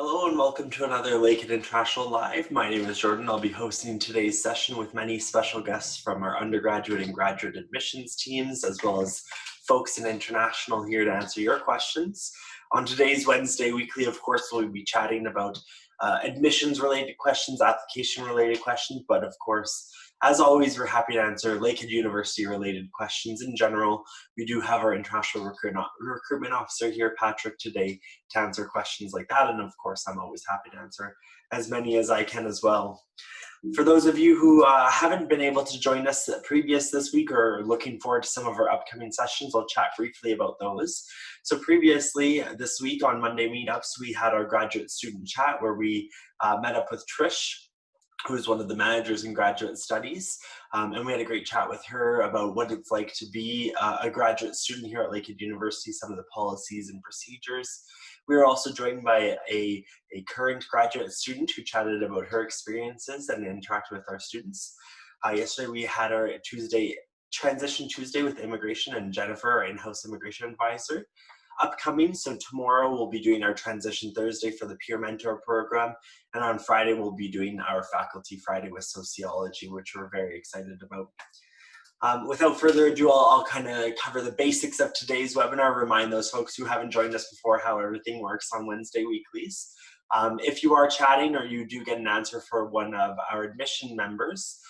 Hello and welcome to another Lakehead International Live. My name is Jordan. I'll be hosting today's session with many special guests from our undergraduate and graduate admissions teams, as well as folks in international here to answer your questions. On today's Wednesday Weekly, of course, we'll be chatting about admissions-related questions, application-related questions, but of course, as always, we're happy to answer Lakehead University-related questions in general. We do have our international recruitment officer here, Patrick, today to answer questions like that, and of course, I'm always happy to answer as many as I can as well. For those of you who haven't been able to join us this week or are looking forward to some of our upcoming sessions, I'll chat briefly about those. So previously this week on Monday Meetups, we had our graduate student chat where we met up with Trish, who is one of the managers in graduate studies, and we had a great chat with her about what it's like to be a graduate student here at Lakehead University, some of the policies and procedures. We were also joined by a current graduate student who chatted about her experiences and interacted with our students. Yesterday we had our Transition Tuesday with Immigration and Jennifer, our in-house immigration advisor. Upcoming, so tomorrow we'll be doing our Transition Thursday for the Peer Mentor program, and on Friday we'll be doing our Faculty Friday with Sociology, which we're very excited about. Without further ado, I'll kind of cover the basics of today's webinar, remind those folks who haven't joined us before how everything works on Wednesday weeklies. If you are chatting or you do get an answer for one of our admission members,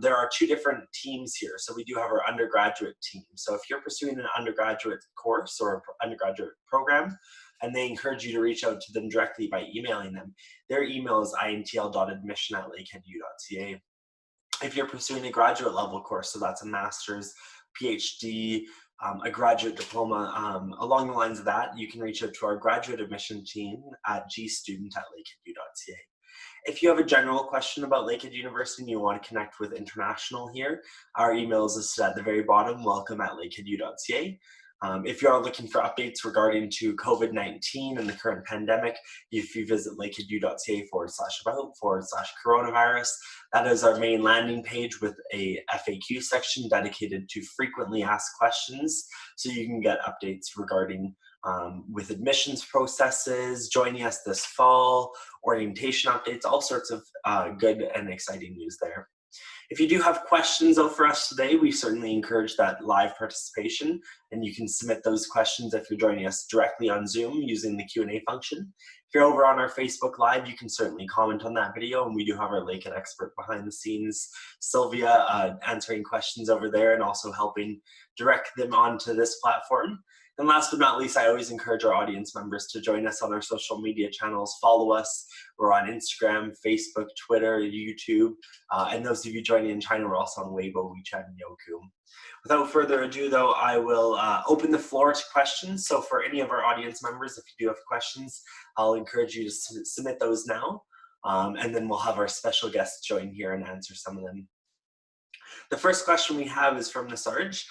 there are two different teams here. So we do have our undergraduate team. So if you're pursuing an undergraduate course or undergraduate program, and they encourage you to reach out to them directly by emailing them, their email is intl.admission@lakeheadu.ca. If you're pursuing a graduate level course, so that's a master's, PhD, a graduate diploma, along the lines of that, you can reach out to our graduate admission team at gstudent@lakeheadu.ca. If you have a general question about Lakehead University and you want to connect with international here, our email is listed at the very bottom, welcome@lakeheadu.ca. If you are looking for updates regarding to COVID-19 and the current pandemic, if you visit lakeheadu.ca/about/coronavirus, that is our main landing page with a FAQ section dedicated to frequently asked questions, so you can get updates regarding with admissions processes, joining us this fall, orientation updates, all sorts of good and exciting news there. If you do have questions though for us today, we certainly encourage that live participation, and you can submit those questions if you're joining us directly on Zoom using the Q&A function. If you're over on our Facebook Live, you can certainly comment on that video, and we do have our Lakehead expert behind the scenes, Sylvia, answering questions over there and also helping direct them onto this platform. And last but not least, I always encourage our audience members to join us on our social media channels. Follow us. We're on Instagram, Facebook, Twitter, YouTube. And those of you joining in China, we're also on Weibo, WeChat, and Youku. Without further ado, though, I will open the floor to questions. So for any of our audience members, if you do have questions, I'll encourage you to submit those now. And then we'll have our special guests join here and answer some of them. The first question we have is from Nasarj.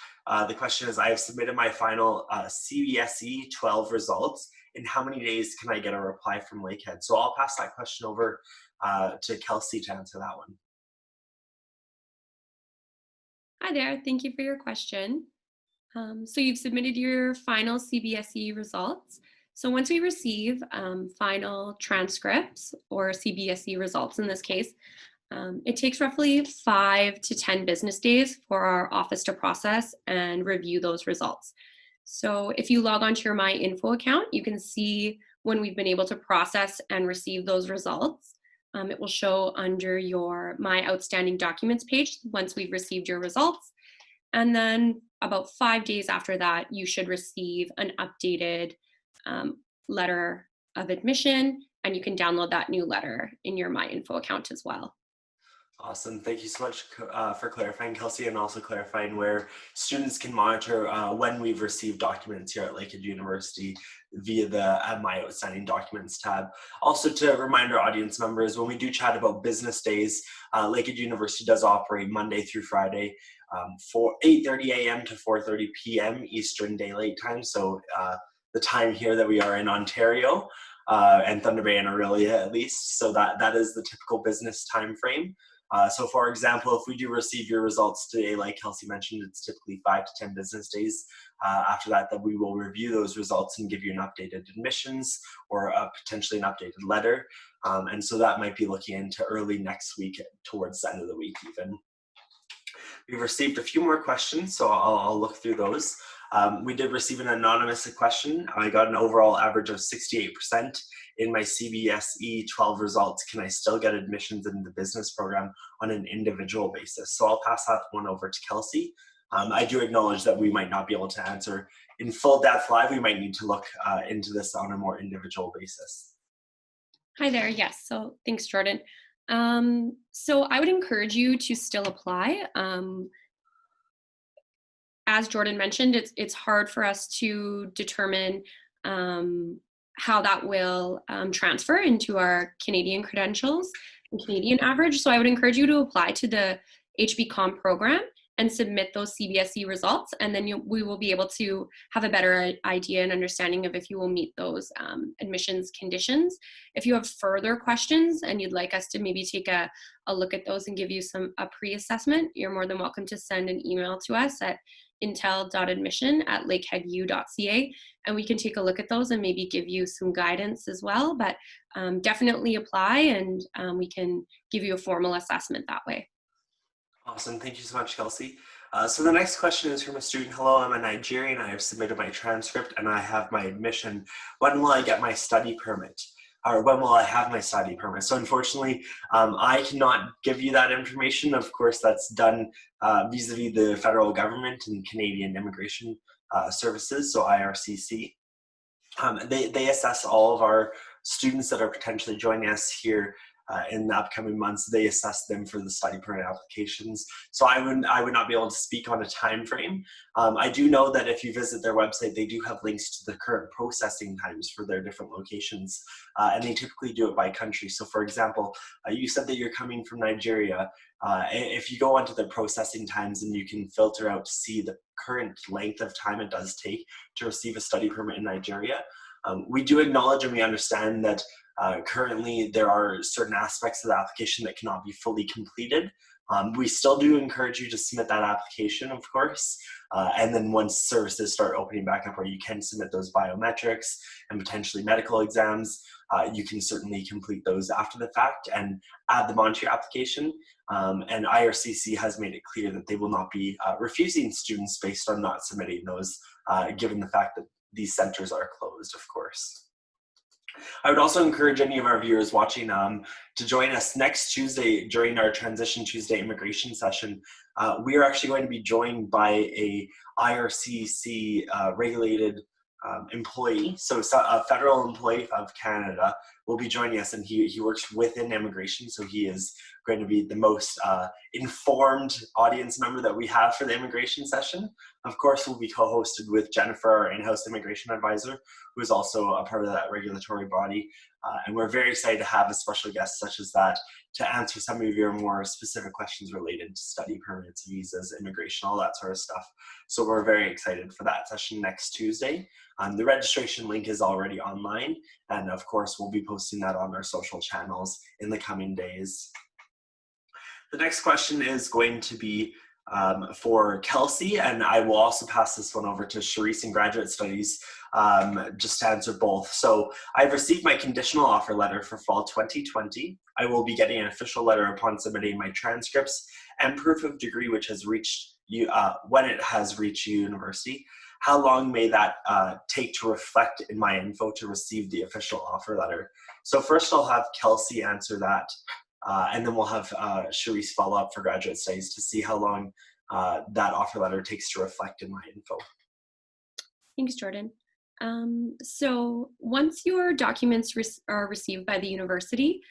The question is, I have submitted my final CBSE 12 results. In how many days can I get a reply from Lakehead? So I'll pass that question over to Kelsey to answer that one. Hi there, thank you for your question. So you've submitted your final CBSE results. So once we receive final transcripts or CBSE results in this case, it takes roughly 5 to 10 business days for our office to process and review those results. So if you log onto your My Info account, you can see when we've been able to process and receive those results. It will show under your My Outstanding Documents page once we've received your results. And then about 5 days after that, you should receive an updated letter of admission, and you can download that new letter in your My Info account as well. Awesome. Thank you so much for clarifying, Kelsey, and also clarifying where students can monitor when we've received documents here at Lakehead University via the My Outstanding Documents tab. Also, to remind our audience members, when we do chat about business days, Lakehead University does operate Monday through Friday for 8:30 a.m. to 4:30 p.m. Eastern Daylight Time, so the time here that we are in Ontario and Thunder Bay and Aurelia at least, so that is the typical business time frame. So for example, if we do receive your results today, like Kelsey mentioned, it's typically 5 to 10 business days after that we will review those results and give you an updated admissions or potentially an updated letter. And so that might be looking into early next week, towards the end of the week even. We've received a few more questions, so I'll look through those. We did receive an anonymous question. I got an overall average of 68% in my CBSE 12 results. Can I still get admissions in the business program on an individual basis? So I'll pass that one over to Kelsey. I do acknowledge that we might not be able to answer in full depth live. We might need to look into this on a more individual basis. Hi there. Yes. So thanks, Jordan. So I would encourage you to still apply. As Jordan mentioned, it's hard for us to determine how that will transfer into our Canadian credentials and Canadian average. So I would encourage you to apply to the HBCom program and submit those CBSE results, and then we will be able to have a better idea and understanding of if you will meet those admissions conditions. If you have further questions and you'd like us to maybe take a look at those and give you a pre-assessment, you're more than welcome to send an email to us at intel.admission@lakeheadu.ca, and we can take a look at those and maybe give you some guidance as well. But definitely apply, and we can give you a formal assessment that way. Awesome. Thank you so much, Kelsey. So the next question is from a student. Hello, I'm a Nigerian. I have submitted my transcript and I have my admission. When will I get my study permit? Or when will I have my study permit? So unfortunately, I cannot give you that information. Of course, that's done vis-a-vis the federal government and Canadian Immigration Services, so IRCC. They assess all of our students that are potentially joining us here in the upcoming months. They assess them for the study permit applications. So I would not be able to speak on a time frame. I do know that if you visit their website, they do have links to the current processing times for their different locations, and they typically do it by country. So for example, you said that you're coming from Nigeria. If you go onto their processing times, and you can filter out to see the current length of time it does take to receive a study permit in Nigeria. We do acknowledge and we understand that currently there are certain aspects of the application that cannot be fully completed. We still do encourage you to submit that application, of course, and then once services start opening back up where you can submit those biometrics and potentially medical exams, you can certainly complete those after the fact and add them onto your application. And IRCC has made it clear that they will not be refusing students based on not submitting those, given the fact that these centers are closed, of course. I would also encourage any of our viewers watching to join us next Tuesday during our Transition Tuesday immigration session. We are actually going to be joined by a IRCC regulated employee, so a federal employee of Canada will be joining us, and he works within immigration, so he is going to be the most informed audience member that we have for the immigration session. Of course, we'll be co-hosted with Jennifer, our in-house immigration advisor, who is also a part of that regulatory body. And we're very excited to have a special guest such as that to answer some of your more specific questions related to study permits, visas, immigration, all that sort of stuff. So we're very excited for that session next Tuesday. The registration link is already online, and of course, we'll be posting that on our social channels in the coming days. The next question is going to be for Kelsey, and I will also pass this one over to Charisse in Graduate Studies just to answer both. So I've received my conditional offer letter for fall 2020. I will be getting an official letter upon submitting my transcripts and proof of degree, which has reached you when it has reached university. How long may that take to reflect in my info to receive the official offer letter? So first I'll have Kelsey answer that. And then we'll have Charisse follow up for Graduate Studies to see how long that offer letter takes to reflect in my info. Thanks, Jordan. So once your documents are received by the university,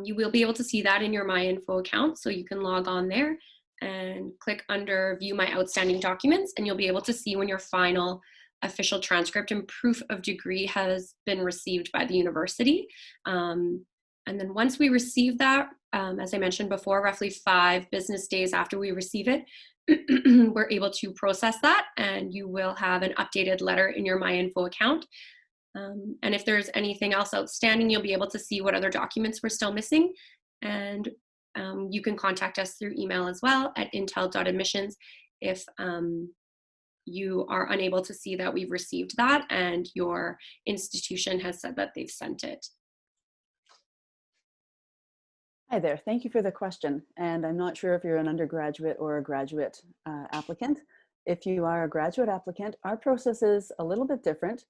you will be able to see that in your MyInfo account. So you can log on there and click under View My Outstanding Documents, and you'll be able to see when your final official transcript and proof of degree has been received by the university. And then once we receive that, as I mentioned before, roughly 5 business days after we receive it, we're able to process that, and you will have an updated letter in your MyInfo account. And if there's anything else outstanding, you'll be able to see what other documents we're still missing. And you can contact us through email as well at intel.admissions if you are unable to see that we've received that and your institution has said that they've sent it. Hi there, thank you for the question. And I'm not sure if you're an undergraduate or a graduate applicant. If you are a graduate applicant, our process is a little bit different.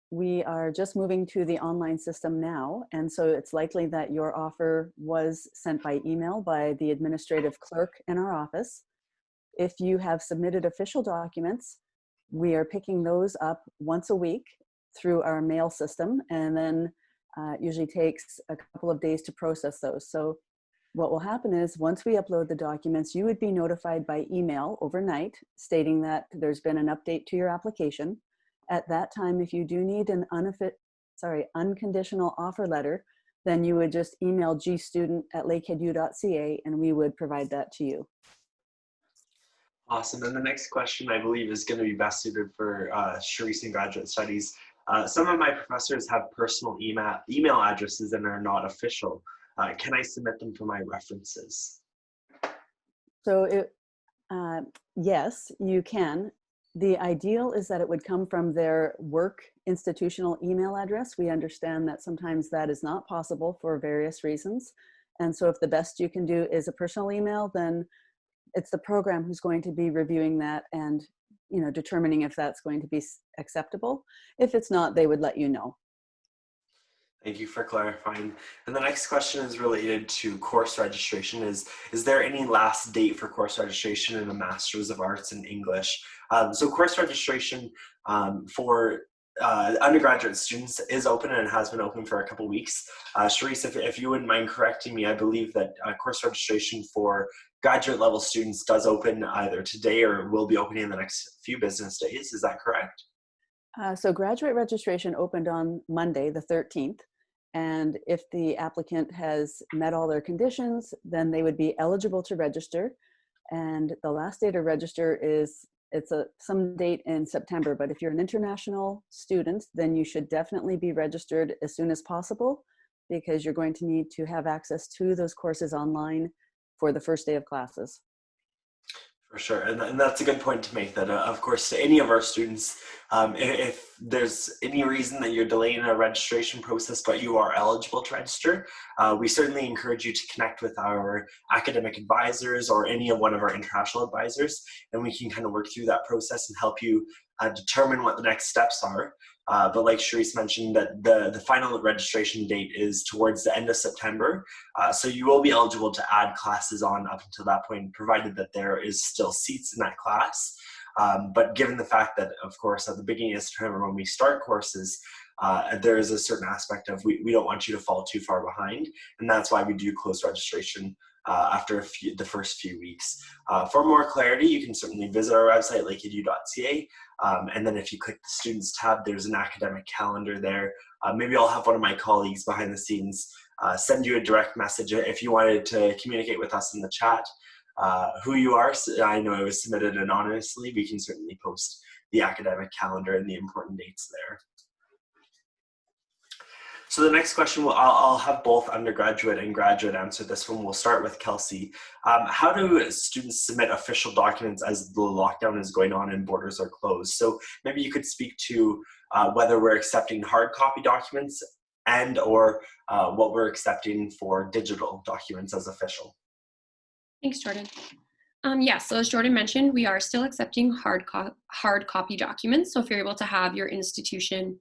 We are just moving to the online system now, and so it's likely that your offer was sent by email by the administrative clerk in our office. If you have submitted official documents, we are picking those up once a week through our mail system, and then it usually takes a couple of days to process those. So what will happen is once we upload the documents, you would be notified by email overnight stating that there's been an update to your application. At that time, if you do need an unconditional offer letter, then you would just email gstudent@lakeheadu.ca and we would provide that to you. Awesome. And the next question, I believe, is going to be best suited for Sharice in graduate studies. Some of my professors have personal email addresses and are not official. Can I submit them for my references? So yes, you can. The ideal is that it would come from their work institutional email address. We understand that sometimes that is not possible for various reasons. And so if the best you can do is a personal email, then it's the program who's going to be reviewing that and determining if that's going to be acceptable. If it's not, they would let you know. Thank you for clarifying. And the next question is related to course registration. Is there any last date for course registration in a Master's of Arts in English? So course registration for undergraduate students is open and has been open for a couple weeks. Sharice, if you wouldn't mind correcting me, I believe that course registration for graduate level students does open either today or will be opening in the next few business days. Is that correct? So graduate registration opened on Monday, the 13th. And if the applicant has met all their conditions, then they would be eligible to register. And the last day to register is, some date in September, but if you're an international student, then you should definitely be registered as soon as possible because you're going to need to have access to those courses online for the first day of classes. For sure, and that's a good point to make, that of course to any of our students, if there's any reason that you're delaying a registration process but you are eligible to register, we certainly encourage you to connect with our academic advisors or any of one of our international advisors, and we can kind of work through that process and help you determine what the next steps are. But like Sharice mentioned, that the final registration date is towards the end of September. So you will be eligible to add classes on up until that point, provided that there is still seats in that class. But given the fact that, of course, at the beginning of September when we start courses, there is a certain aspect of we don't want you to fall too far behind. And that's why we do close registration after the first few weeks. For more clarity, you can certainly visit our website, lakeheadu.ca. And then if you click the students tab, there's an academic calendar there. Maybe I'll have one of my colleagues behind the scenes send you a direct message if you wanted to communicate with us in the chat. Who you are, so I know it was submitted anonymously. We can certainly post the academic calendar and the important dates there. So the next question, I'll have both undergraduate and graduate answer this one. We'll start with Kelsey. How do students submit official documents as the lockdown is going on and borders are closed? So maybe you could speak to whether we're accepting hard copy documents and or what we're accepting for digital documents as official. Thanks, Jordan. Yes, so as Jordan mentioned, we are still accepting hard copy documents. So if you're able to have your institution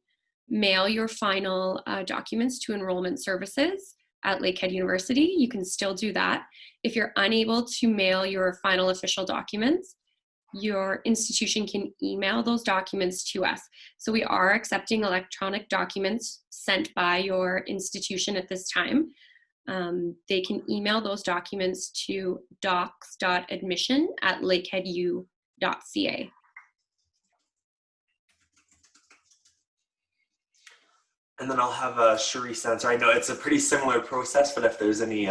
mail your final documents to enrollment services at Lakehead University, you can still do that. If you're unable to mail your final official documents, your institution can email those documents to us. So we are accepting electronic documents sent by your institution at this time. They can email those documents to docs.admission@lakeheadu.ca. And then I'll have Sharice answer. I know it's a pretty similar process, but if there's any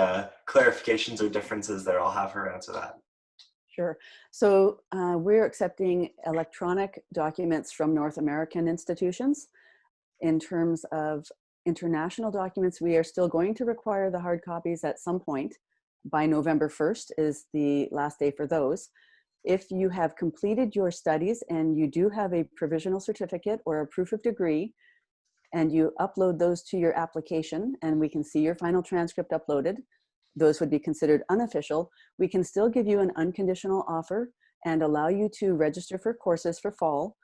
clarifications or differences there, I'll have her answer that. Sure. So we're accepting electronic documents from North American institutions. In terms of international documents, we are still going to require the hard copies at some point. By November 1st is the last day for those. If you have completed your studies and you do have a provisional certificate or a proof of degree, and you upload those to your application and we can see your final transcript uploaded, those would be considered unofficial. We can still give you an unconditional offer and allow you to register for courses for fall,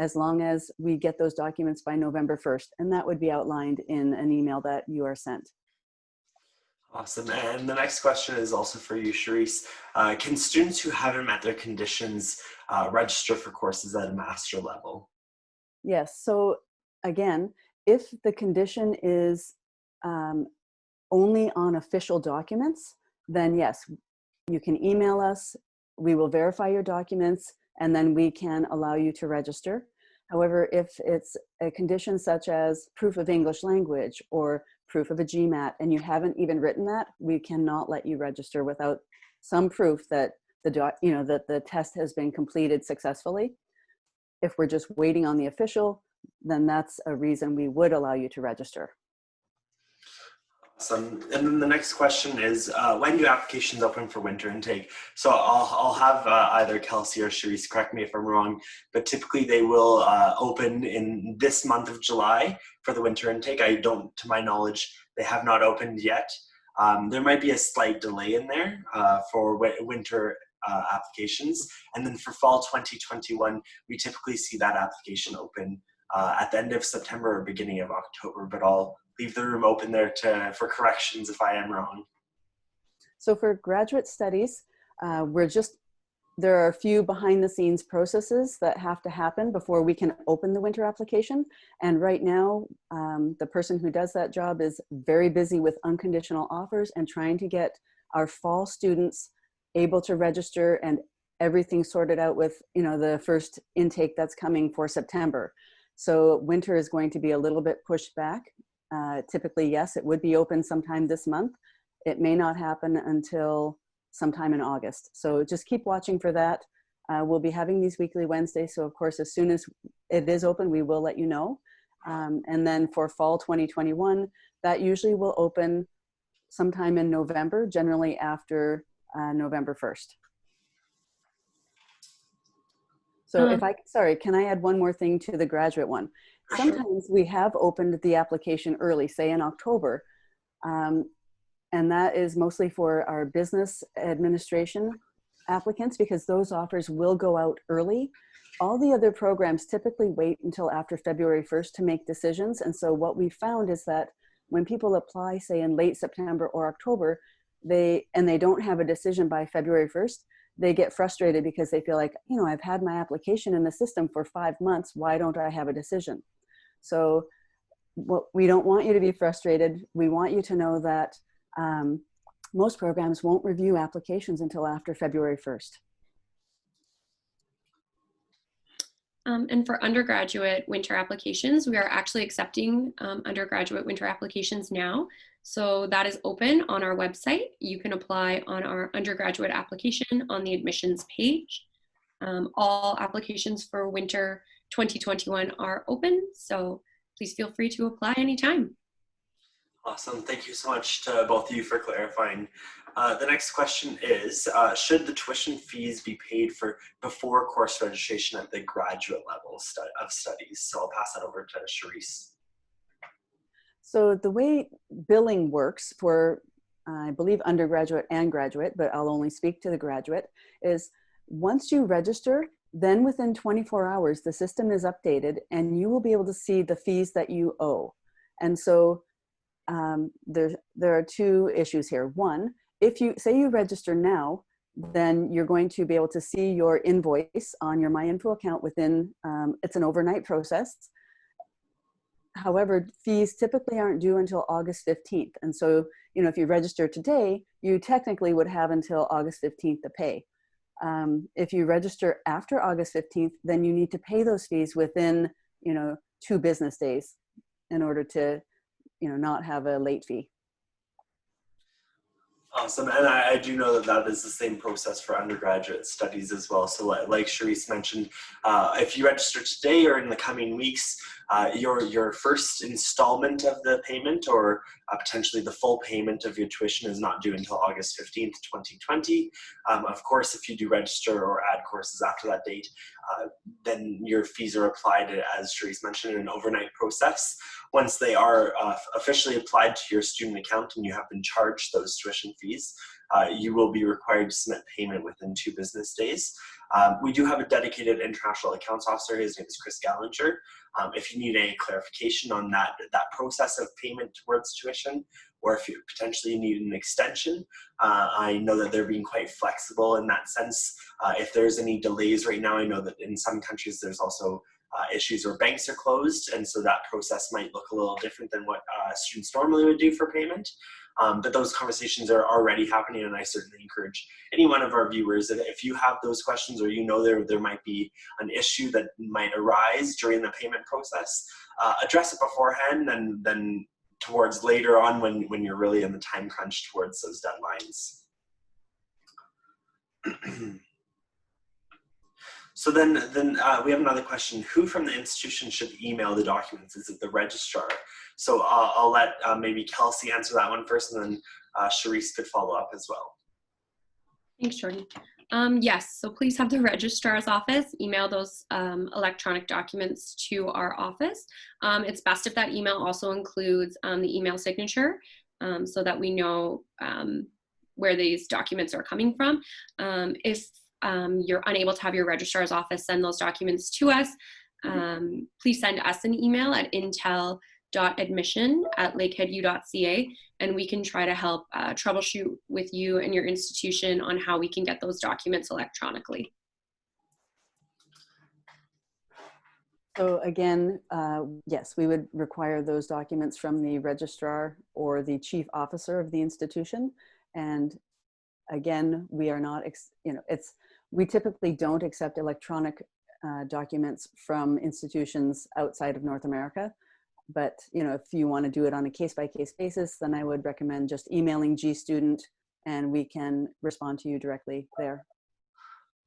as long as we get those documents by November 1st. And that would be outlined in an email that you are sent. Awesome. And the next question is also for you, Charisse. Can students who haven't met their conditions register for courses at a master level? Yes. So again, if the condition is only on official documents, then yes, you can email us. We will verify your documents and then we can allow you to register. However, if it's a condition such as proof of English language or proof of a GMAT and you haven't even written that, we cannot let you register without some proof that that the test has been completed successfully. If we're just waiting on the official, then that's a reason we would allow you to register. Awesome. And then the next question is, when do applications open for winter intake? So I'll have either Kelsey or Charisse correct me if I'm wrong, but typically they will open in this month of July for the winter intake. To my knowledge, they have not opened yet. There might be a slight delay in there for winter applications. And then for fall 2021, we typically see that application open at the end of September or beginning of October, but I'll leave the room open there for corrections if I am wrong. So for graduate studies, there are a few behind the scenes processes that have to happen before we can open the winter application. And right now, the person who does that job is very busy with unconditional offers and trying to get our fall students able to register and everything sorted out with, the first intake that's coming for September. So winter is going to be a little bit pushed back. Typically, yes, it would be open sometime this month. It may not happen until sometime in August. So just keep watching for that. We'll be having these weekly Wednesdays. So of course, as soon as it is open, we will let you know. And then for fall 2021, that usually will open sometime in November, generally after November 1st. So can I add one more thing to the graduate one? Sometimes we have opened the application early, say in October, and that is mostly for our business administration applicants because those offers will go out early. All the other programs typically wait until after February 1st to make decisions. And so what we found is that when people apply, say in late September or October, they don't have a decision by February 1st, they get frustrated because they feel like, I've had my application in the system for 5 months. Why don't I have a decision? So we don't want you to be frustrated. We want you to know that most programs won't review applications until after February 1st. And for undergraduate winter applications, we are actually accepting undergraduate winter applications now. So that is open on our website. You can apply on our undergraduate application on the admissions page. All applications for winter 2021 are open, so please feel free to apply anytime. Awesome. Thank you so much to both of you for clarifying. The next question is, should the tuition fees be paid for before course registration at the graduate level of studies? So I'll pass that over to Charisse. So the way billing works for, I believe, undergraduate and graduate, but I'll only speak to the graduate, is once you register, then within 24 hours, the system is updated and you will be able to see the fees that you owe. And so there are two issues here. One, if you say you register now, then you're going to be able to see your invoice on your MyInfo account within, it's an overnight process. However, fees typically aren't due until August 15th. And so, if you register today, you technically would have until August 15th to pay. If you register after August 15th, then you need to pay those fees within, 2 business days in order to, not have a late fee. Awesome, and I do know that that is the same process for undergraduate studies as well. So like Charisse mentioned, if you register today or in the coming weeks, your first installment of the payment or potentially the full payment of your tuition is not due until August 15th, 2020. Of course, if you do register or add courses after that date, then your fees are applied, as Charisse mentioned, in an overnight process. Once they are officially applied to your student account and you have been charged those tuition fees, you will be required to submit payment within 2 business days. We do have a dedicated international accounts officer. His name is Chris Gallinger. If you need any clarification on that process of payment towards tuition, or if you potentially need an extension, I know that they're being quite flexible in that sense. If there's any delays right now, I know that in some countries there's also issues where banks are closed, and so that process might look a little different than what students normally would do for payment. But those conversations are already happening, and I certainly encourage any one of our viewers that if you have those questions or you know there might be an issue that might arise during the payment process, address it beforehand, and then towards later on when you're really in the time crunch towards those deadlines. So then we have another question. Who from the institution should email the documents? Is it the registrar? So I'll let maybe Kelsey answer that one first, and then Charisse could follow up as well. Thanks, Jordan. Yes, so please have the registrar's office email those electronic documents to our office. It's best if that email also includes the email signature so that we know where these documents are coming from. If you're unable to have your registrar's office send those documents to us, please send us an email at intel.admission@lakeheadu.ca, and we can try to help troubleshoot with you and your institution on how we can get those documents electronically. So again, yes, we would require those documents from the registrar or the chief officer of the institution. And again, we are not, we typically don't accept electronic documents from institutions outside of North America. But if you want to do it on a case-by-case basis, then I would recommend just emailing GStudent, and we can respond to you directly there.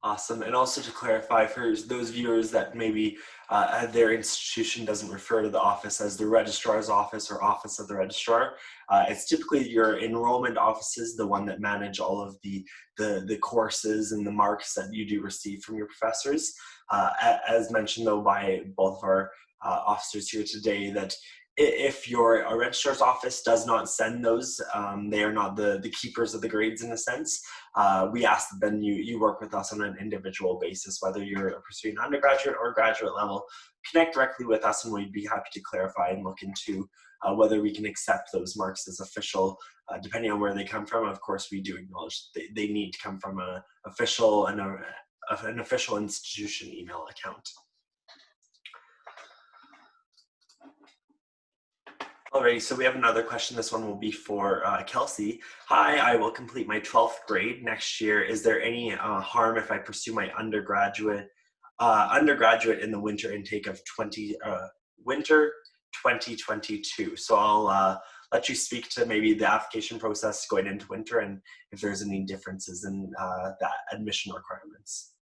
Awesome. And also to clarify for those viewers that maybe their institution doesn't refer to the office as the registrar's office or office of the registrar, it's typically your enrollment offices, the one that manage all of the courses and the marks that you do receive from your professors. As mentioned though by both of our officers here today, that if your registrar's office does not send those, they are not the keepers of the grades in a sense. We ask that then you work with us on an individual basis, whether you're pursuing undergraduate or graduate level. Connect directly with us and we'd be happy to clarify and look into whether we can accept those marks as official, depending on where they come from. Of course, we do acknowledge they need to come from an official institution email account. Alrighty, so we have another question. This one will be for Kelsey. Hi, I will complete my 12th grade next year. Is there any harm if I pursue my undergraduate in the winter intake of winter 2022? So I'll let you speak to maybe the application process going into winter and if there's any differences in that admission requirements.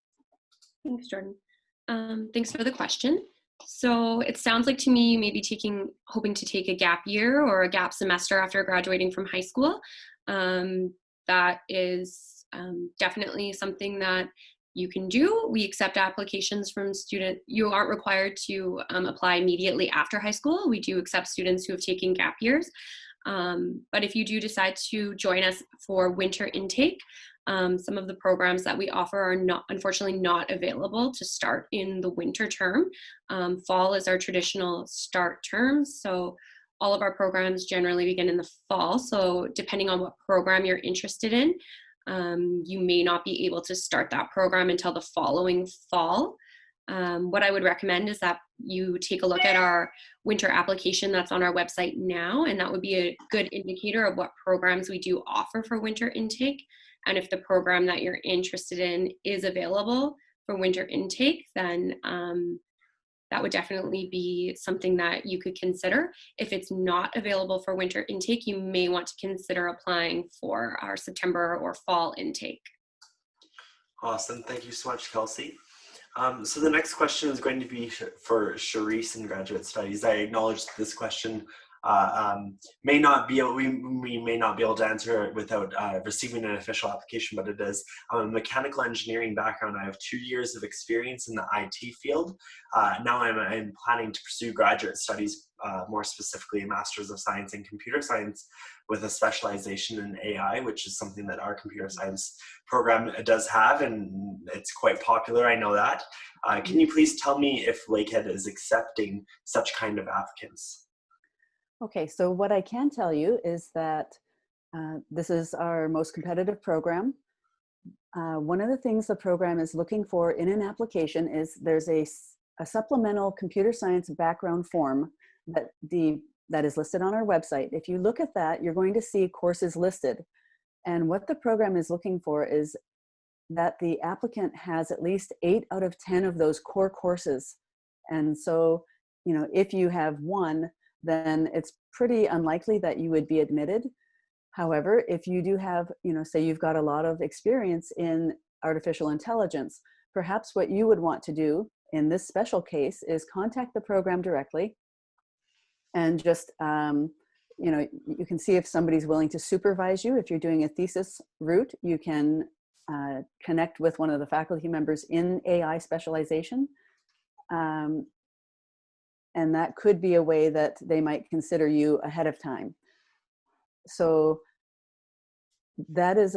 Thanks, Jordan. Thanks for the question. So it sounds like to me you may be hoping to take a gap year or a gap semester after graduating from high school. That is definitely something that you can do. We accept applications from students. You aren't required to apply immediately after high school. We do accept students who have taken gap years. But if you do decide to join us for winter intake, some of the programs that we offer are unfortunately not available to start in the winter term. Fall is our traditional start term, so all of our programs generally begin in the fall. So depending on what program you're interested in, you may not be able to start that program until the following fall. What I would recommend is that you take a look at our winter application that's on our website now, and that would be a good indicator of what programs we do offer for winter intake. And if the program that you're interested in is available for winter intake, then that would definitely be something that you could consider. If it's not available for winter intake, you may want to consider applying for our September or fall intake. Awesome. Thank you so much, Kelsey. So the next question is going to be for Charisse in graduate studies. I acknowledge that this question may not be able, we may not be able to answer it without receiving an official application, but it is a mechanical engineering background. I have 2 years of experience in the IT field. Now I'm planning to pursue graduate studies, more specifically a Master's of Science in Computer Science with a specialization in AI, which is something that our computer science program does have, and it's quite popular, I know that. Can you please tell me if Lakehead is accepting such kind of applicants? Okay, so what I can tell you is that this is our most competitive program. One of the things the program is looking for in an application is there's a supplemental computer science background form that is listed on our website. If you look at that, you're going to see courses listed. And what the program is looking for is that the applicant has at least 8 out of 10 of those core courses. And so, you know, if you have one, then it's pretty unlikely that you would be admitted. However, if you do have, you know, say you've got a lot of experience in artificial intelligence, perhaps what you would want to do in this special case is contact the program directly and just, you know, you can see if somebody's willing to supervise you. If you're doing a thesis route, you can connect with one of the faculty members in AI specialization. And that could be a way that they might consider you ahead of time. So that is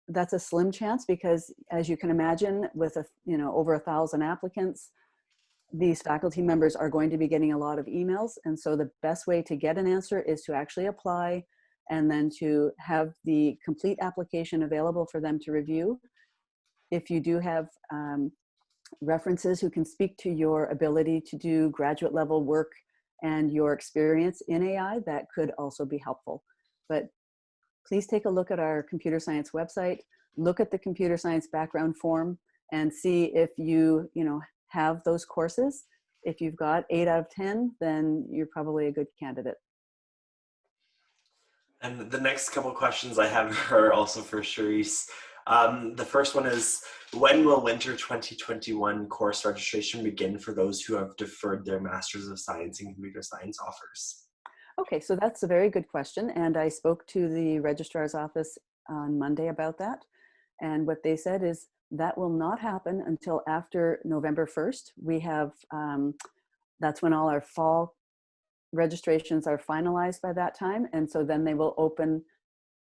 that's a slim chance, because as you can imagine, with over 1,000 applicants, these faculty members are going to be getting a lot of emails. And so the best way to get an answer is to actually apply and then to have the complete application available for them to review. If you do have references who can speak to your ability to do graduate level work and your experience in AI, that could also be helpful. But please take a look at our computer science website, look at the computer science background form, and see if you have those courses. If you've got 8 out of 10, then you're probably a good candidate. And the next couple questions I have are also for Charisse. The first one is, when will winter 2021 course registration begin for those who have deferred their Masters of Science in Computer Science offers? Okay, so that's a very good question. And I spoke to the registrar's office on Monday about that. And what they said is that will not happen until after November 1st. We have, that's when all our fall registrations are finalized by that time. And so then they will open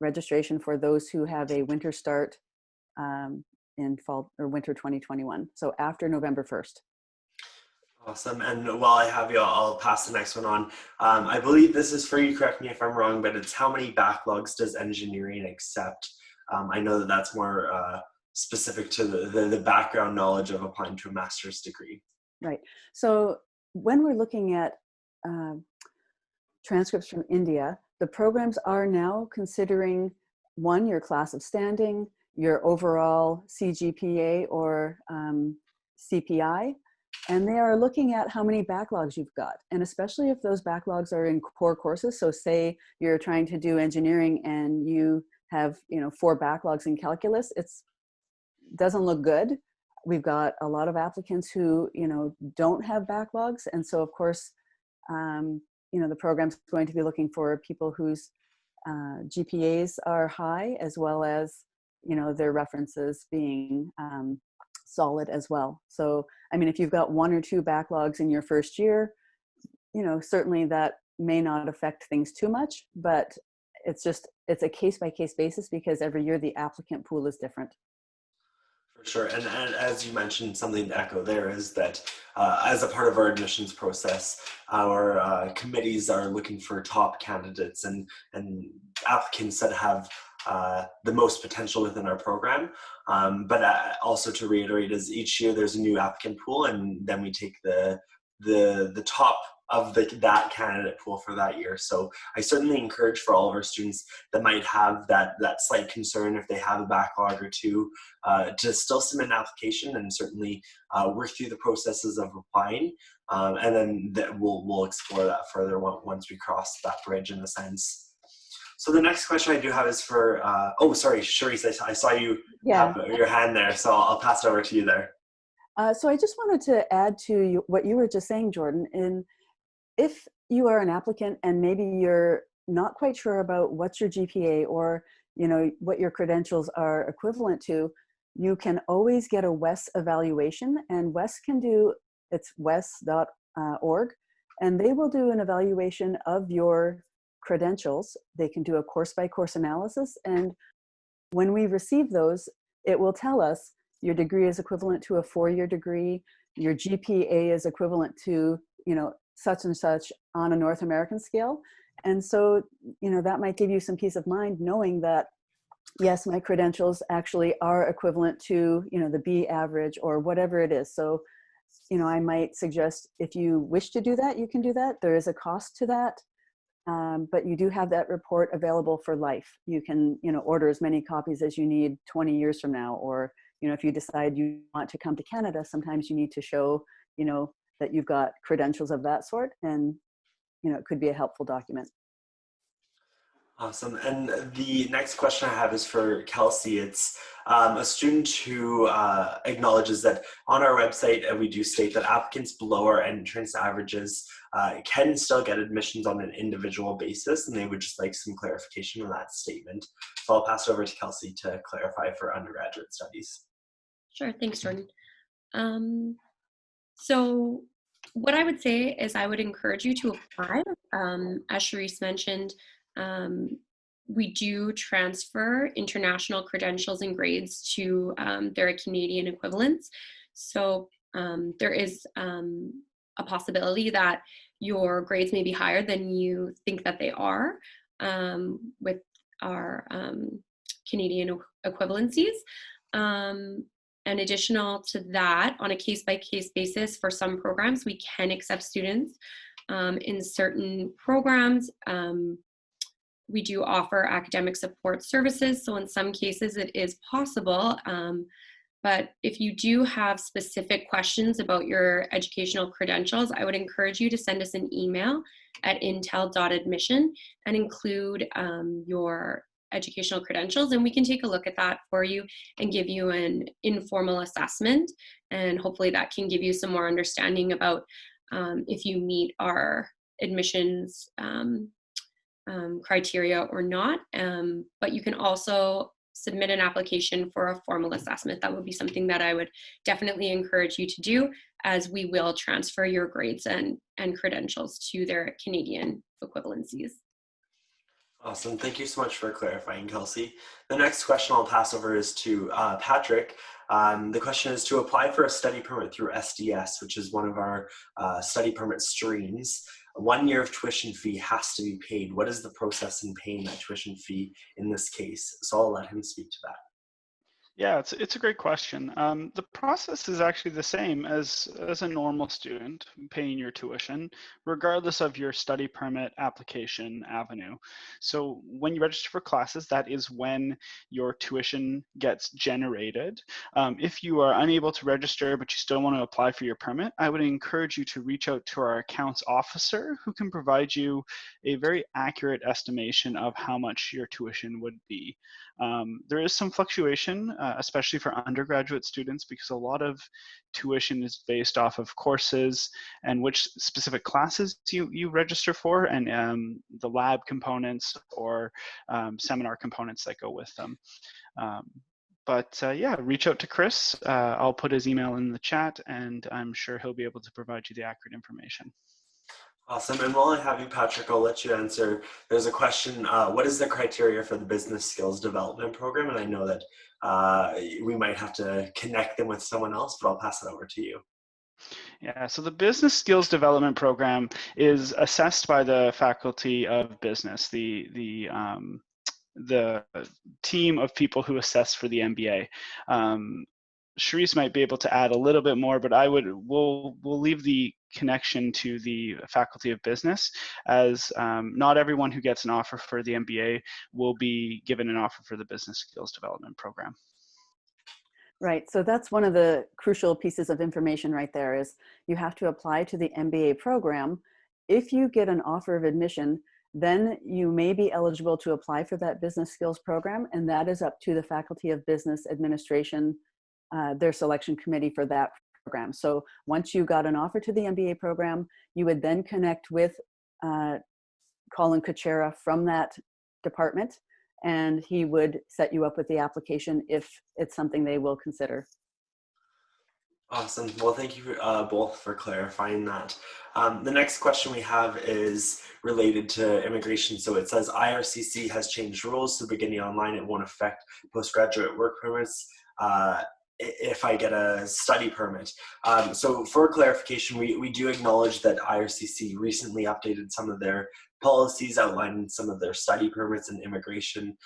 registration for those who have a winter start in fall or winter 2021. So after November 1st. Awesome. And while I have you, I'll pass the next one on. I believe this is for you, correct me if I'm wrong, but it's how many backlogs does engineering accept? I know that that's more specific to the background knowledge of applying to a master's degree. Right. So when we're looking at transcripts from India, the programs are now considering, one, your class of standing, your overall CGPA or CPI, and they are looking at how many backlogs you've got. And especially if those backlogs are in core courses, so say you're trying to do engineering and you have 4 backlogs in calculus, it doesn't look good. We've got a lot of applicants who don't have backlogs, and so of course the program's going to be looking for people whose GPAs are high, as well as their references being solid as well. So I mean, if you've got 1 or 2 backlogs in your first year, certainly that may not affect things too much, but it's a case-by-case basis, because every year the applicant pool is different. For sure. And as you mentioned, something to echo there is that as a part of our admissions process, our committees are looking for top candidates and applicants that have the most potential within our program. But also to reiterate, is each year there's a new applicant pool, and then we take the the top of that candidate pool for that year. So I certainly encourage for all of our students that might have that slight concern if they have a backlog or two, to still submit an application and certainly work through the processes of applying. And then we'll explore that further once we cross that bridge in a sense. So the next question I do have is for, oh, sorry, Charisse, I saw you have your hand there, so I'll pass it over to you there. So I just wanted to add to what you were just saying, Jordan. If you are an applicant and maybe you're not quite sure about what's your GPA or what your credentials are equivalent to, you can always get a WES evaluation, and WES can do, it's wes.org, and they will do an evaluation of your credentials. They can do a course-by-course analysis, and when we receive those, it will tell us your degree is equivalent to a 4-year degree, your GPA is equivalent to, such and such on a North American scale. And so, that might give you some peace of mind knowing that, yes, my credentials actually are equivalent to, the B average or whatever it is. So, I might suggest if you wish to do that, you can do that. There is a cost to that. But you do have that report available for life. You can, order as many copies as you need 20 years from now, or, if you decide you want to come to Canada, sometimes you need to show, that you've got credentials of that sort, and, it could be a helpful document. Awesome. And the next question I have is for Kelsey. It's a student who acknowledges that on our website, we do state that applicants below our entrance averages can still get admissions on an individual basis, and they would just like some clarification on that statement. So I'll pass it over to Kelsey to clarify for undergraduate studies. Sure. Thanks, Jordan. So what I would say is I would encourage you to apply. As Charisse mentioned, we do transfer international credentials and grades to their Canadian equivalents. So there is a possibility that your grades may be higher than you think that they are with our Canadian equivalencies. And additional to that, on a case-by-case basis, for some programs, we can accept students. In certain programs, we do offer academic support services. So in some cases, it is possible. But if you do have specific questions about your educational credentials, I would encourage you to send us an email at intel.admission and include your educational credentials, and we can take a look at that for you and give you an informal assessment, and hopefully that can give you some more understanding about if you meet our admissions criteria or not. But you can also submit an application for a formal assessment. That would be something that I would definitely encourage you to do, as we will transfer your grades and credentials to their Canadian equivalencies. Awesome. Thank you so much for clarifying, Kelsey. The next question I'll pass over is to Patrick. The question is to apply for a study permit through SDS, which is one of our study permit streams. 1 year of tuition fee has to be paid. What is the process in paying that tuition fee in this case? So I'll let him speak to that. Yeah, it's a great question. The process is actually the same as a normal student paying your tuition, regardless of your study permit application avenue. So when you register for classes, that is when your tuition gets generated. If you are unable to register, but you still want to apply for your permit, I would encourage you to reach out to our accounts officer, who can provide you a very accurate estimation of how much your tuition would be. There is some fluctuation, especially for undergraduate students, because a lot of tuition is based off of courses and which specific classes you register for, and the lab components or seminar components that go with them. But yeah, reach out to Chris. I'll put his email in the chat, and I'm sure he'll be able to provide you the accurate information. Awesome. And while I have you, Patrick, I'll let you answer. There's a question, what is the criteria for the business skills development program? And I know that we might have to connect them with someone else, but I'll pass it over to you. Yeah, so the business skills development program is assessed by the Faculty of Business, the team of people who assess for the MBA. Charisse might be able to add a little bit more, but we'll leave the connection to the Faculty of Business, as not everyone who gets an offer for the MBA will be given an offer for the Business Skills Development Program. Right, so that's one of the crucial pieces of information right there, is you have to apply to the MBA program. If you get an offer of admission, then you may be eligible to apply for that business skills program, and that is up to the Faculty of Business Administration, their selection committee for that program. So once you got an offer to the MBA program, you would then connect with Colin Kuchera from that department, and he would set you up with the application if it's something they will consider. Awesome. Well, thank you both for clarifying that. The next question we have is related to immigration. So it says IRCC has changed rules, so beginning online, it won't affect postgraduate work permits if I get a study permit. So for clarification, we do acknowledge that IRCC recently updated some of their policies, outlining some of their study permits and immigration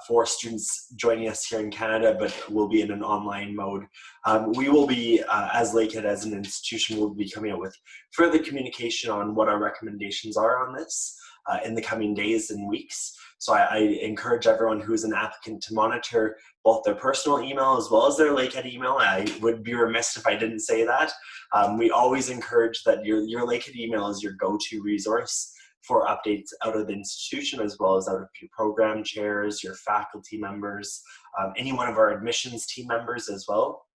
for students joining us here in Canada, but will be in an online mode. We will be, as Lakehead, as an institution, will be coming out with further communication on what our recommendations are on this in the coming days and weeks. So I encourage everyone who's an applicant to monitor both their personal email as well as their Lakehead email. I would be remiss if I didn't say that. We always encourage that your Lakehead email is your go-to resource for updates out of the institution, as well as out of your program chairs, your faculty members, any one of our admissions team members as well.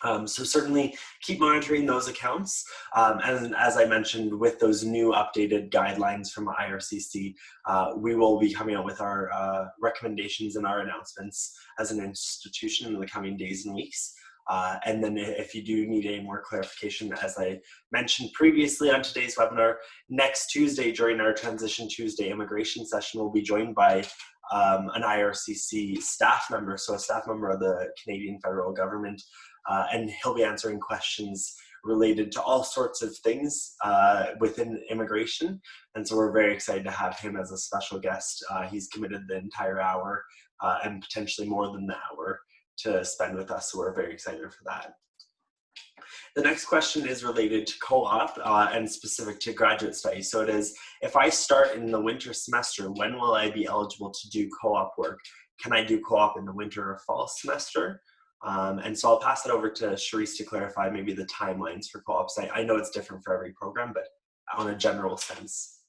So certainly keep monitoring those accounts. And as I mentioned, with those new updated guidelines from IRCC, we will be coming out with our recommendations and our announcements as an institution in the coming days and weeks. And then if you do need any more clarification, as I mentioned previously on today's webinar, next Tuesday during our Transition Tuesday immigration session, we'll be joined by an IRCC staff member, so a staff member of the Canadian federal government, and he'll be answering questions related to all sorts of things within immigration. And so we're very excited to have him as a special guest. He's committed the entire hour and potentially more than the hour to spend with us, so we're very excited for that. The next question is related to co-op and specific to graduate studies. So it is, if I start in the winter semester, when will I be eligible to do co-op work? Can I do co-op in the winter or fall semester? And so I'll pass it over to Charisse to clarify maybe the timelines for co-ops. I know it's different for every program, but on a general sense.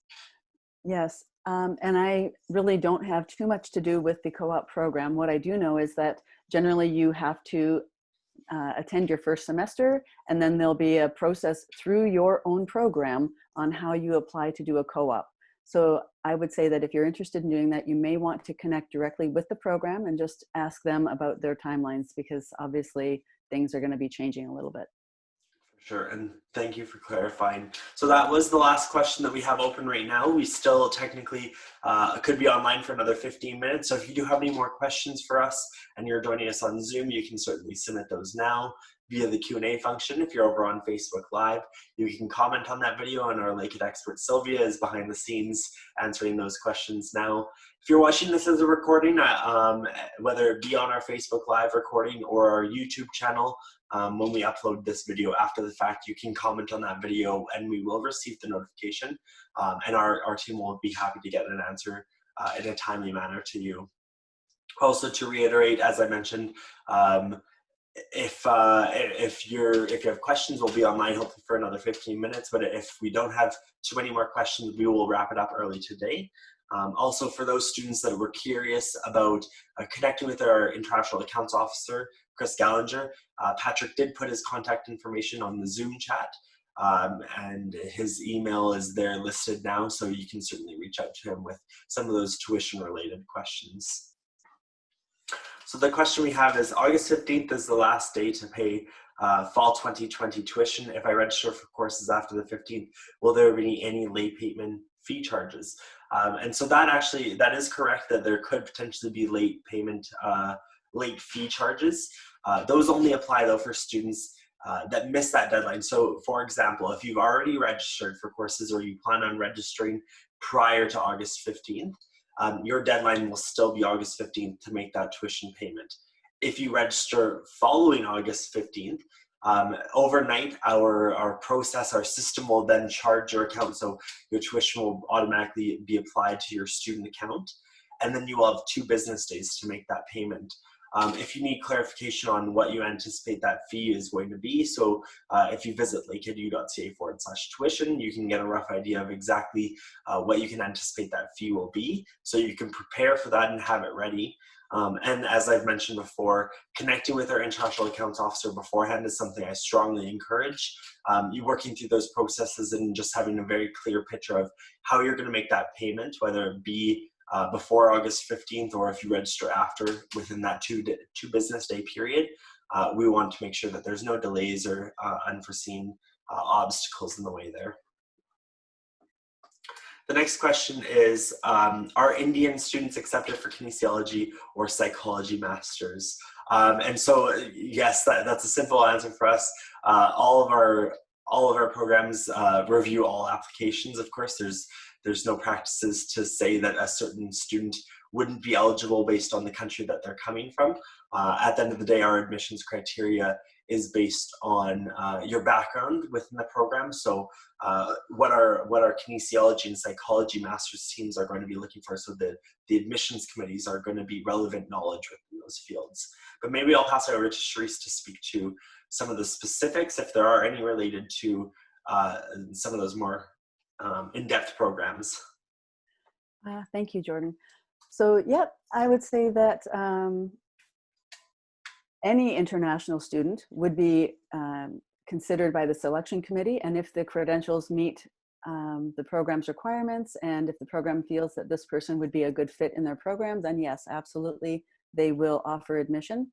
Yes, and I really don't have too much to do with the co-op program. What I do know is that generally you have to attend your first semester, and then there'll be a process through your own program on how you apply to do a co-op. So I would say that if you're interested in doing that, you may want to connect directly with the program and just ask them about their timelines, because obviously things are going to be changing a little bit. Sure, and thank you for clarifying. So that was the last question that we have open right now. We still technically could be online for another 15 minutes. So if you do have any more questions for us and you're joining us on Zoom, you can certainly submit those now via the Q&A function. If you're over on Facebook Live, you can comment on that video, and our Lakehead expert Sylvia is behind the scenes answering those questions now. If you're watching this as a recording, whether it be on our Facebook Live recording or our YouTube channel, when we upload this video after the fact, you can comment on that video and we will receive the notification, and our team will be happy to get an answer in a timely manner to you. Also, to reiterate, as I mentioned, if you have questions, we'll be online hopefully for another 15 minutes, but if we don't have too many more questions, we will wrap it up early today. Also, for those students that were curious about connecting with our international accounts officer, Chris Gallinger, Patrick did put his contact information on the Zoom chat, and his email is there listed now, so you can certainly reach out to him with some of those tuition-related questions. So the question we have is, August 15th is the last day to pay fall 2020 tuition. If I register for courses after the 15th, will there be any late payment fee charges? And so that is correct, that there could potentially be late fee charges. Those only apply though for students that miss that deadline. So for example, if you've already registered for courses or you plan on registering prior to August 15th, your deadline will still be August 15th to make that tuition payment. if you register following August 15th, overnight, our process, our system will then charge your account. So your tuition will automatically be applied to your student account. And then you will have 2 business days to make that payment. If you need clarification on what you anticipate that fee is going to be, so if you visit lakeheadu.ca/tuition, you can get a rough idea of exactly what you can anticipate that fee will be, so you can prepare for that and have it ready. And as I've mentioned before, connecting with our international accounts officer beforehand is something I strongly encourage. You working through those processes and just having a very clear picture of how you're going to make that payment, whether it be before August 15th, or if you register after, within that two business day period. We want to make sure that there's no delays or unforeseen obstacles in the way there. The next question is, are Indian students accepted for kinesiology or psychology masters? And so, yes, that's a simple answer for us. All of our programs review all applications. Of course, there's no practices to say that a certain student wouldn't be eligible based on the country that they're coming from. At the end of the day, our admissions criteria is based on your background within the program. So what our kinesiology and psychology master's teams are going to be looking for, so the admissions committees are going to be relevant knowledge within those fields. But maybe I'll pass it over to Charisse to speak to some of the specifics, if there are any, related to some of those more in-depth programs. Thank you, Jordan. So, yep, I would say that any international student would be considered by the selection committee, and if the credentials meet the program's requirements, and if the program feels that this person would be a good fit in their program, then yes, absolutely, they will offer admission.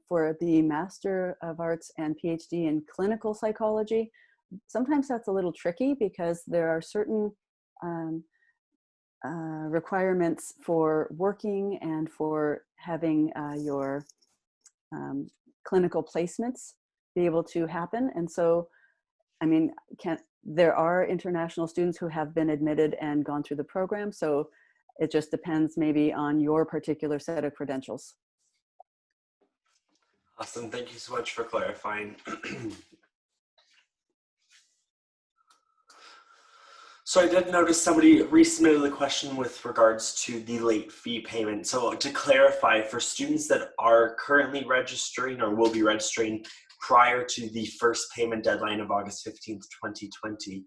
For the Master of Arts and PhD in clinical psychology, sometimes that's a little tricky because there are certain requirements for working and for having your clinical placements be able to happen. And so, I mean, there are international students who have been admitted and gone through the program. So it just depends maybe on your particular set of credentials. Awesome, thank you so much for clarifying. So I did notice somebody resubmitted the question with regards to the late fee payment. So to clarify, for students that are currently registering or will be registering prior to the first payment deadline of August 15th, 2020,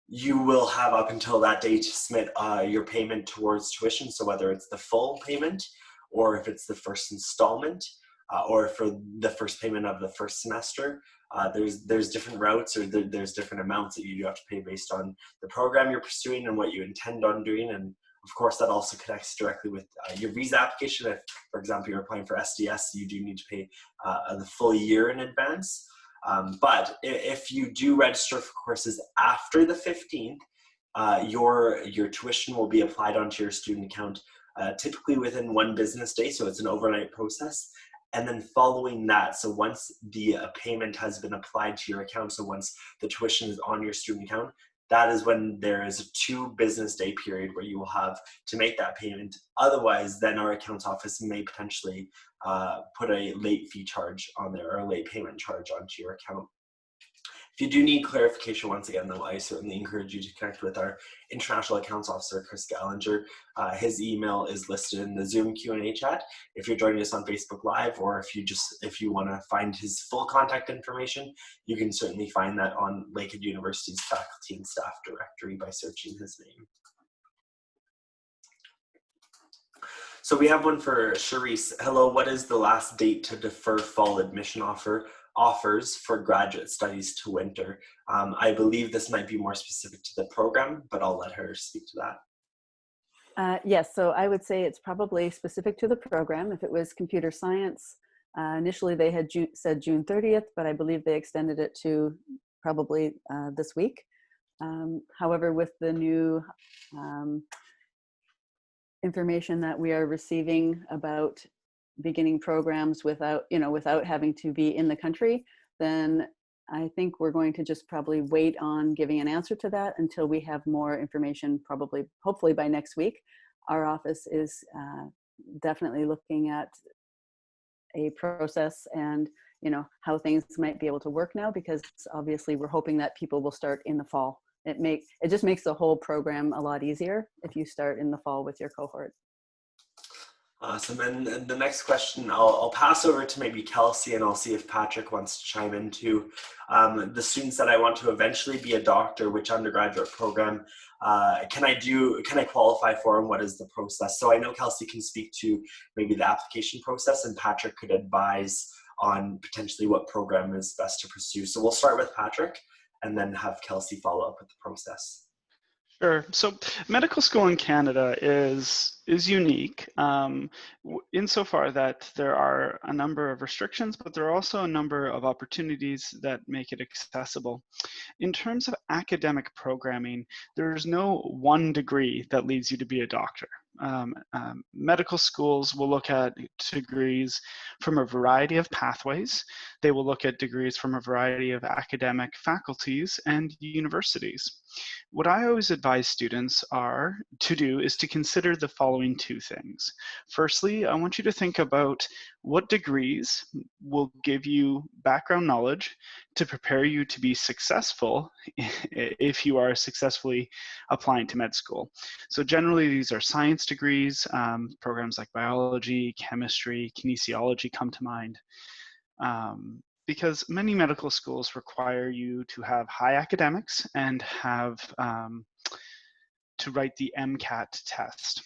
you will have up until that date to submit your payment towards tuition. So whether it's the full payment, or if it's the first installment, or for the first payment of the first semester, there's different routes, or there's different amounts that you do have to pay based on the program you're pursuing and what you intend on doing. And of course, that also connects directly with your visa application. If, for example, you're applying for SDS, you do need to pay the full year in advance. But if you do register for courses after the 15th, your tuition will be applied onto your student account typically within 1 business day, so it's an overnight process. And then following that, so once the payment has been applied to your account, so once the tuition is on your student account, that is when there is a 2 business day period where you will have to make that payment. Otherwise, then our accounts office may potentially put a late fee charge on there, or a late payment charge onto your account. If you do need clarification, once again, though, I certainly encourage you to connect with our International Accounts Officer, Chris Gallinger. His email is listed in the Zoom Q&A chat. If you're joining us on Facebook Live, or if you want to find his full contact information, you can certainly find that on Lakehead University's faculty and staff directory by searching his name. So we have one for Charisse. Hello, what is the last date to defer fall admission offers for graduate studies to winter? I believe this might be more specific to the program, but I'll let her speak to that. Yes, so I would say it's probably specific to the program. If it was computer science, initially they had said June 30th, but I believe they extended it to probably this week. However, with the new information that we are receiving about beginning programs without having to be in the country, then I think we're going to just probably wait on giving an answer to that until we have more information, hopefully by next week. Our office is definitely looking at a process and, you know, how things might be able to work now, because obviously we're hoping that people will start in the fall. It just makes the whole program a lot easier if you start in the fall with your cohort. Awesome. And the next question, I'll pass over to maybe Kelsey, and I'll see if Patrick wants to chime in too. The students that I want to eventually be a doctor, which undergraduate program can I qualify for, and what is the process? So I know Kelsey can speak to maybe the application process, and Patrick could advise on potentially what program is best to pursue. So we'll start with Patrick and then have Kelsey follow up with the process. Sure. So medical school in Canada is unique insofar that there are a number of restrictions, but there are also a number of opportunities that make it accessible. In terms of academic programming, there's no one degree that leads you to be a doctor. Medical schools will look at degrees from a variety of pathways. They will look at degrees from a variety of academic faculties and universities. What I always advise students to do is to consider the following two things. Firstly, I want you to think about what degrees will give you background knowledge to prepare you to be successful if you are successfully applying to med school. So generally these are science degrees, programs like biology, chemistry, kinesiology come to mind. Because many medical schools require you to have high academics and have to write the MCAT test.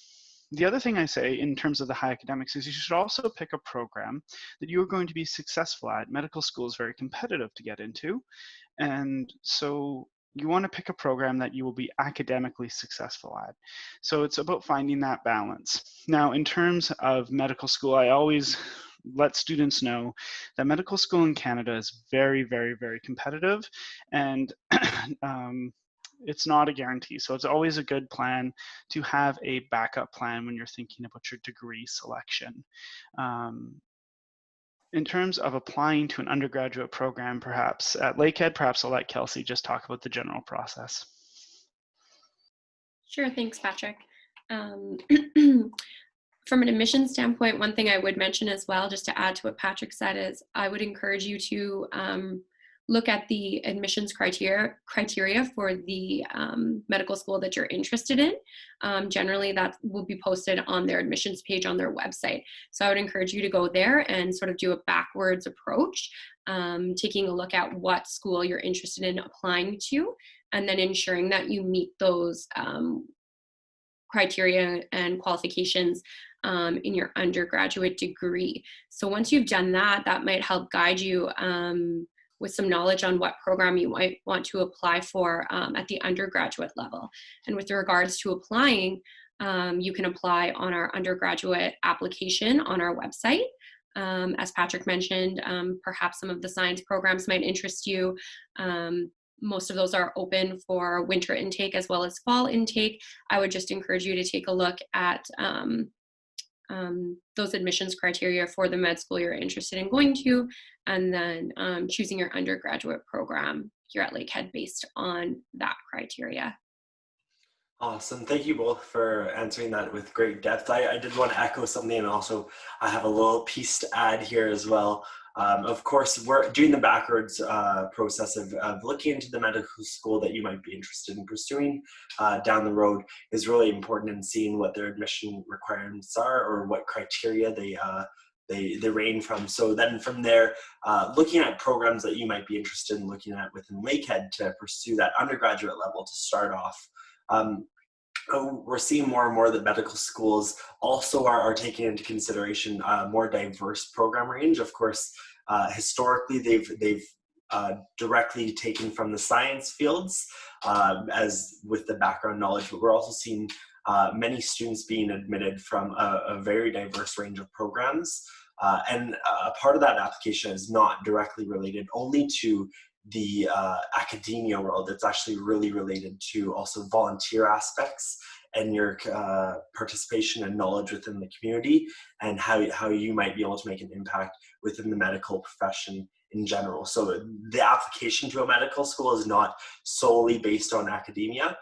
The other thing I say in terms of the high academics is you should also pick a program that you are going to be successful at. Medical school is very competitive to get into, and so you want to pick a program that you will be academically successful at. So it's about finding that balance. Now, in terms of medical school, I always let students know that medical school in Canada is very, very, very competitive, and it's not a guarantee. So it's always a good plan to have a backup plan when you're thinking about your degree selection. In terms of applying to an undergraduate program, perhaps at Lakehead, perhaps I'll let Kelsey just talk about the general process. Sure, thanks, Patrick. From an admissions standpoint, one thing I would mention as well, just to add to what Patrick said, is I would encourage you to look at the admissions criteria for the medical school that you're interested in. Generally, that will be posted on their admissions page on their website. So I would encourage you to go there and sort of do a backwards approach, taking a look at what school you're interested in applying to, and then ensuring that you meet those criteria and qualifications in your undergraduate degree. So once you've done that, that might help guide you with some knowledge on what program you might want to apply for at the undergraduate level. And with regards to applying, you can apply on our undergraduate application on our website. As Patrick mentioned, perhaps some of the science programs might interest you. Most of those are open for winter intake as well as fall intake. I would just encourage you to take a look at those admissions criteria for the med school you're interested in going to, and then choosing your undergraduate program here at Lakehead based on that criteria. Awesome. Thank you both for answering that with great depth. I did want to echo something, and also I have a little piece to add here as well. Of course, we're doing the backwards process of looking into the medical school that you might be interested in pursuing down the road is really important, in seeing what their admission requirements are or what criteria they range from. So then from there, looking at programs that you might be interested in looking at within Lakehead to pursue that undergraduate level to start off. We're seeing more and more that medical schools also are taking into consideration a more diverse program range. Of course, historically they've directly taken from the science fields as with the background knowledge, but we're also seeing many students being admitted from a very diverse range of programs. And a part of that application is not directly related only to the academia world. It's actually really related to also volunteer aspects and your participation and knowledge within the community, and how you might be able to make an impact within the medical profession in general. So the application to a medical school is not solely based on academia.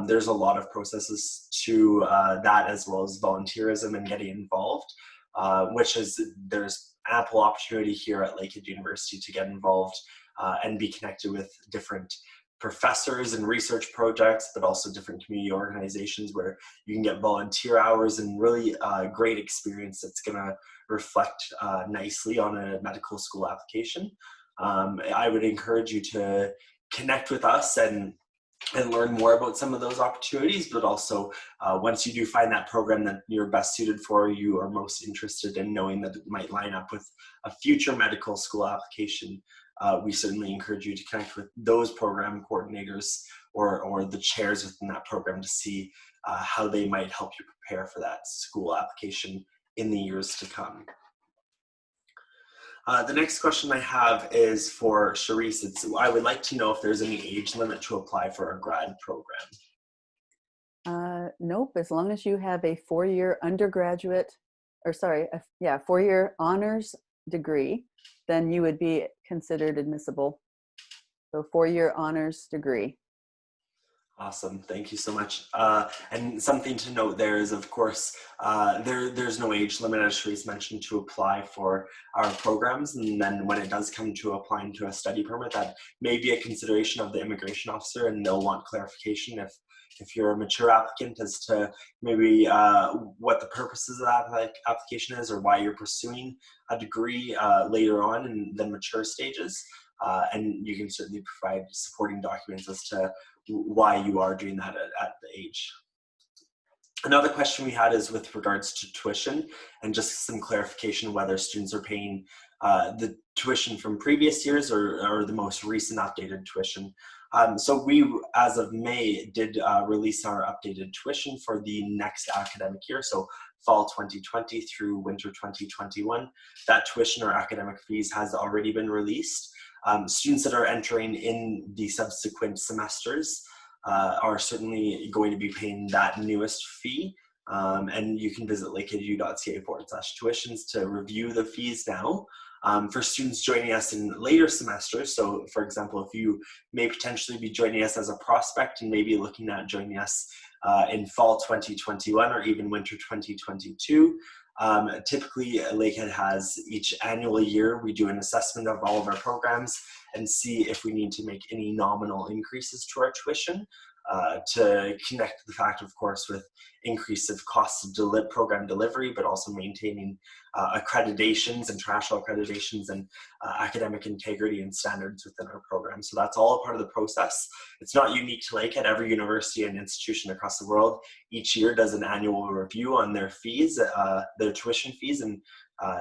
There's a lot of processes to that, as well as volunteerism and getting involved, which is, there's ample opportunity here at Lakehead University to get involved and be connected with different professors and research projects, but also different community organizations where you can get volunteer hours and really great experience that's going to reflect nicely on a medical school application. I would encourage you to connect with us and learn more about some of those opportunities, but also once you do find that program that you're best suited for, you are most interested in knowing that it might line up with a future medical school application, we certainly encourage you to connect with those program coordinators or the chairs within that program to see how they might help you prepare for that school application in the years to come. The next question I have is for Charisse. I would like to know if there's any age limit to apply for a grad program. Nope, as long as you have a four-year undergraduate, or sorry, four-year honors degree, then you would be considered admissible. So four-year honors degree. Awesome, thank you so much. And something to note there is, of course, there's no age limit, as Charisse mentioned, to apply for our programs. And then when it does come to applying to a study permit, that may be a consideration of the immigration officer, and they'll want clarification if you're a mature applicant as to maybe what the purposes of that application is, or why you're pursuing a degree later on in the mature stages. And you can certainly provide supporting documents as to why you are doing that at the age. Another question we had is with regards to tuition and just some clarification whether students are paying the tuition from previous years or the most recent updated tuition. So we, as of May, did release our updated tuition for the next academic year, so fall 2020 through winter 2021. That tuition or academic fees has already been released. Students that are entering in the subsequent semesters are certainly going to be paying that newest fee. And you can visit lakeheadu.ca/tuitions to review the fees now. For students joining us in later semesters, so for example, if you may potentially be joining us as a prospect and maybe looking at joining us in fall 2021 or even winter 2022, typically Lakehead has each annual year, we do an assessment of all of our programs and see if we need to make any nominal increases to our tuition to connect the fact, of course, with increase of costs of program delivery, but also maintaining accreditations, international accreditations, and academic integrity and standards within our program. So that's all a part of the process. It's not unique to Lakehead. Every university and institution across the world each year does an annual review on their fees, their tuition fees, and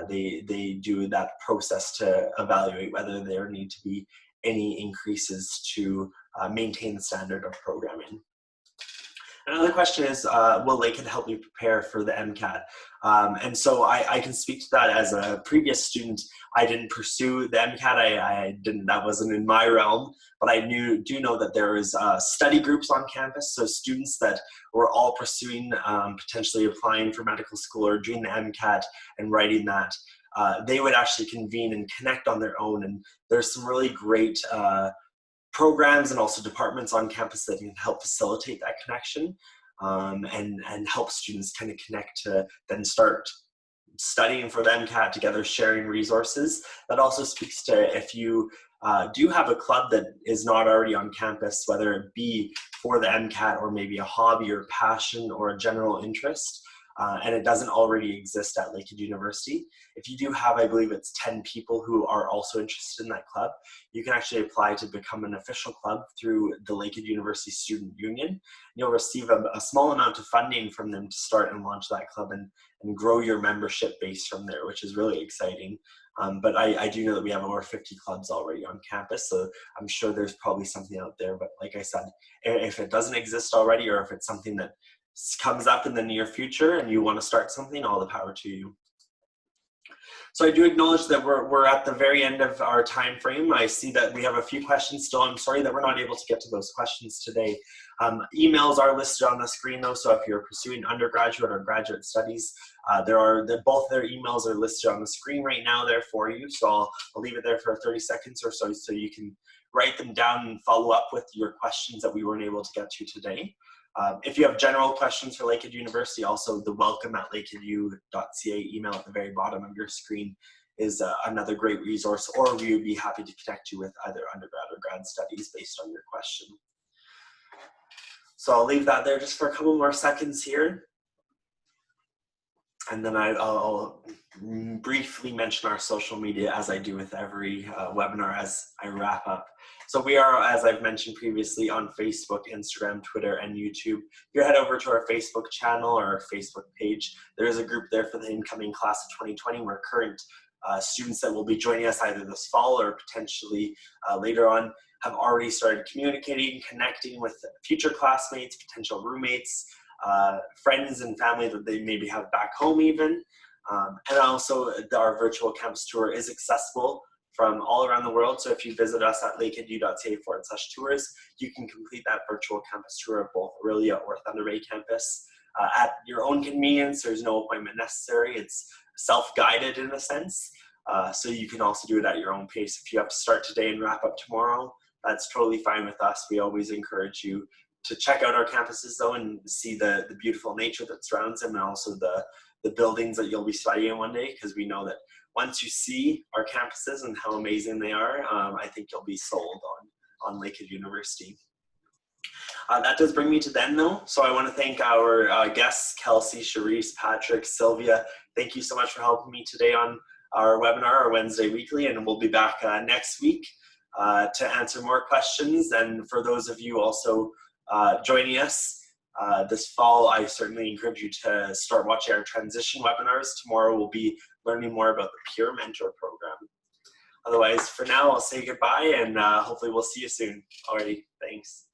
they do that process to evaluate whether there need to be any increases to maintain the standard of programming. Another question is, will Lakehead help you prepare for the MCAT? And so I can speak to that. As a previous student, I didn't pursue the MCAT. That wasn't in my realm, but I do know that there is study groups on campus. So students that were all pursuing potentially applying for medical school or doing the MCAT and writing that, they would actually convene and connect on their own. And there's some really great programs and also departments on campus that can help facilitate that connection and help students kind of connect to then start studying for the MCAT together, sharing resources. That also speaks to if you do have a club that is not already on campus, whether it be for the MCAT or maybe a hobby or passion or a general interest, and it doesn't already exist at Lakehead University. If you do have, I believe it's 10 people who are also interested in that club, you can actually apply to become an official club through the Lakehead University Student Union. You'll receive a small amount of funding from them to start and launch that club and grow your membership base from there, which is really exciting. But I do know that we have over 50 clubs already on campus, so I'm sure there's probably something out there. But like I said, if it doesn't exist already, or if it's something that comes up in the near future and you want to start something, all the power to you. So I do acknowledge that we're at the very end of our time frame. I see that we have a few questions still. I'm sorry that we're not able to get to those questions today. Emails are listed on the screen though, so if you're pursuing undergraduate or graduate studies, both their emails are listed on the screen right now there for you. So I'll leave it there for 30 seconds or so you can write them down and follow up with your questions that we weren't able to get to today. If you have general questions for Lakehead University, also the welcome@lakeheadu.ca email at the very bottom of your screen is another great resource, or we would be happy to connect you with either undergrad or grad studies based on your question. So I'll leave that there just for a couple more seconds here. And then I'll briefly mention our social media, as I do with every webinar as I wrap up. So we are, as I've mentioned previously, on Facebook, Instagram, Twitter, and YouTube. If you head over to our Facebook channel or our Facebook page, there is a group there for the incoming class of 2020 where current students that will be joining us either this fall or potentially later on have already started communicating, connecting with future classmates, potential roommates, friends and family that they maybe have back home even. And also our virtual campus tour is accessible from all around the world. So if you visit us at lakeheadu.ca/tours, you can complete that virtual campus tour of both Aurelia or Thunder Bay campus at your own convenience. There's no appointment necessary. It's self-guided in a sense. So you can also do it at your own pace. If you have to start today and wrap up tomorrow, that's totally fine with us. We always encourage you to check out our campuses though and see the beautiful nature that surrounds them, and also the buildings that you'll be studying one day, because we know that once you see our campuses and how amazing they are, I think you'll be sold on Lakehead University. That does bring me to the end though. So I want to thank our guests, Kelsey, Charisse, Patrick, Sylvia. Thank you so much for helping me today on our webinar, our Wednesday weekly, and we'll be back next week to answer more questions. And for those of you also joining us this fall, I certainly encourage you to start watching our transition webinars. Tomorrow we'll be learning more about the Peer Mentor program. Otherwise, for now, I'll say goodbye, and hopefully we'll see you soon. Alrighty, thanks.